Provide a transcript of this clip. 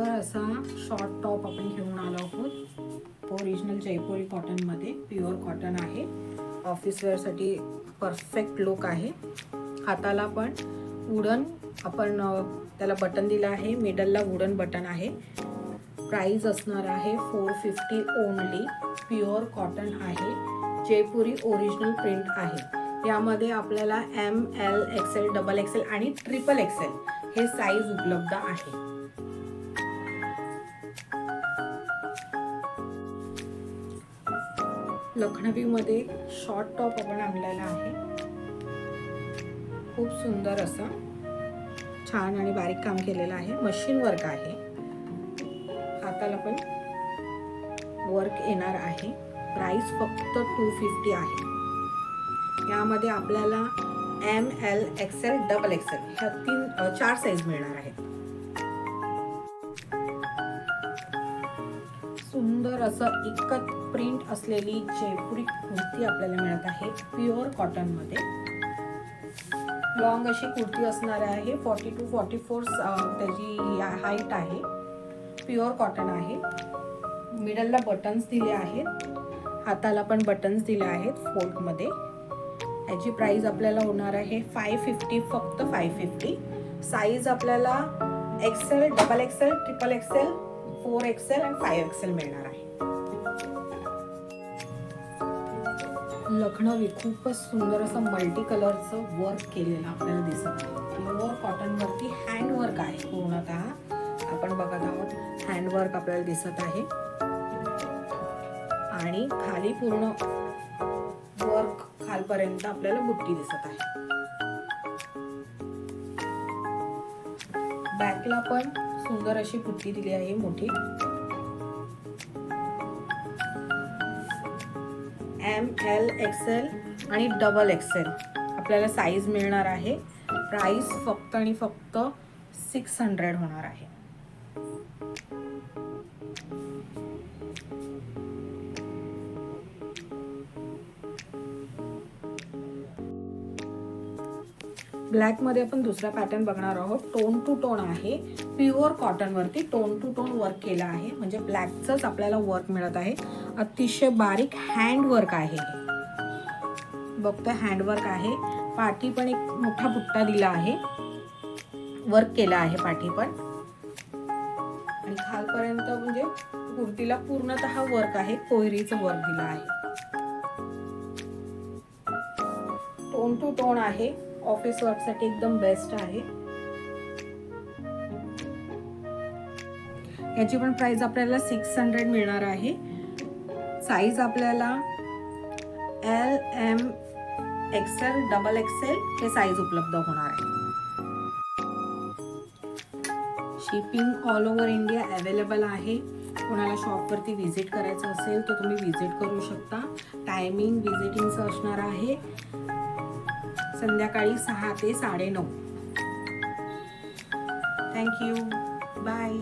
सुंदर असा short top आपण घेऊन आलो आहोत। ओरिजिनल जयपुरी कॉटनमध्ये, प्युअर कॉटन आहे। ऑफिस वेअरसाठी परफेक्ट लुक आहे। हाताला पण वुडन आपण त्याला बटन दिलं आहे, मिडलला वुडन बटन आहे। प्राइस असणार आहे 450 ओनली। प्युअर कॉटन आहे, जयपुरी ओरिजिनल प्रिंट आहे। यामध्ये आपल्याला M, L, XL, double XL आणि ट्रिपल एक्सेल हे साईज उपलब्ध आहे। लखनवी मध्ये शॉर्ट टॉप आपण आणलेला आहे। खूप सुंदर असा छान आणि बारीक काम केलेलं आहे, मशीन वर्क आहे। हाताला पण वर्क येणार आहे। प्राइस फक्त 250 आहे। यामध्ये आपल्याला M, L, XL, double XL ह्या 4 साईज मिळणार आहेत। सुंदर असं इकत प्रिंट असलेली जयपुरी कुर्ती आपल्याला मिळत आहे, प्युअर कॉटन मध्ये। लॉंग अशी कुर्ती असणार आहे, 40 to 44 त्याची हाईट आहे। प्युअर कॉटन आहे। मिडलला बटन्स दिले आहेत, हाताला पण बटन्स दिले आहेत फोल्ड मध्ये। याची प्राइस आपल्याला होणार आहे 550, फक्त 550। साईज आपल्याला XL, double XL, triple XL, 4 XL आणि 5 एक्सेल मिळणार आहे। लखनवी खूपच सुंदर असं मल्टी कलरचं वर्क केलेलं आपल्याला दिसत आहे। प्युअर कॉटन वरती हँड वर्क आहे पूर्णतः। आपण बघत आहोत हँड वर्क आपल्याला दिसत आहे आणि खाली पूर्ण वर्क खालपर्यंत आपल्याला बुट्टी दिसत आहे। बॅकला पण सुंदर अशी बुट्टी दिली आहे मोठी। एम, एल, एक्सेल आणि डबल एक्सेल आपल्याला साईज मिळणार आहे। प्राइस फक्त आणि फक्त 600 होणार आहे। ब्लॅक मध्ये आपण दुसरा पॅटर्न बघणार आहोत। टोन टू टोन आहे, प्युअर कॉटन वरती टोन टू टोन वर्क केला आहे, म्हणजे ब्लॅकचंच आपल्याला वर्क मिळत आहे। अतिशय बारीक हँड वर्क आहे, बघतोय हँड वर्क आहे। पाठी पण एक मोठा बुट्टा दिला आहे, वर्क केला आहे पाठी पण, आणि खालपर्यंत म्हणजे कुर्तीला पूर्णतः वर्क आहे, कोयरीचं वर्क दिलं आहे। टोन टू टोन आहे, ऑफिस वर्क साठी एकदम बेस्ट आहे। याची पण प्राइस आपल्याला 600 मिळणार आहे। साईज आपल्याला L, M, XL, double XL हे साईज उपलब्ध होणार आहे। Shipping all over India available आहे। कोणाला शॉपवरती व्हिजिट करायचं असेल तर तुम्ही व्हिजिट करू शकता। टायमिंग व्हिजिटिंगचं असणार आहे संध्याकाळी 6 ते 9:30। Thank you, bye.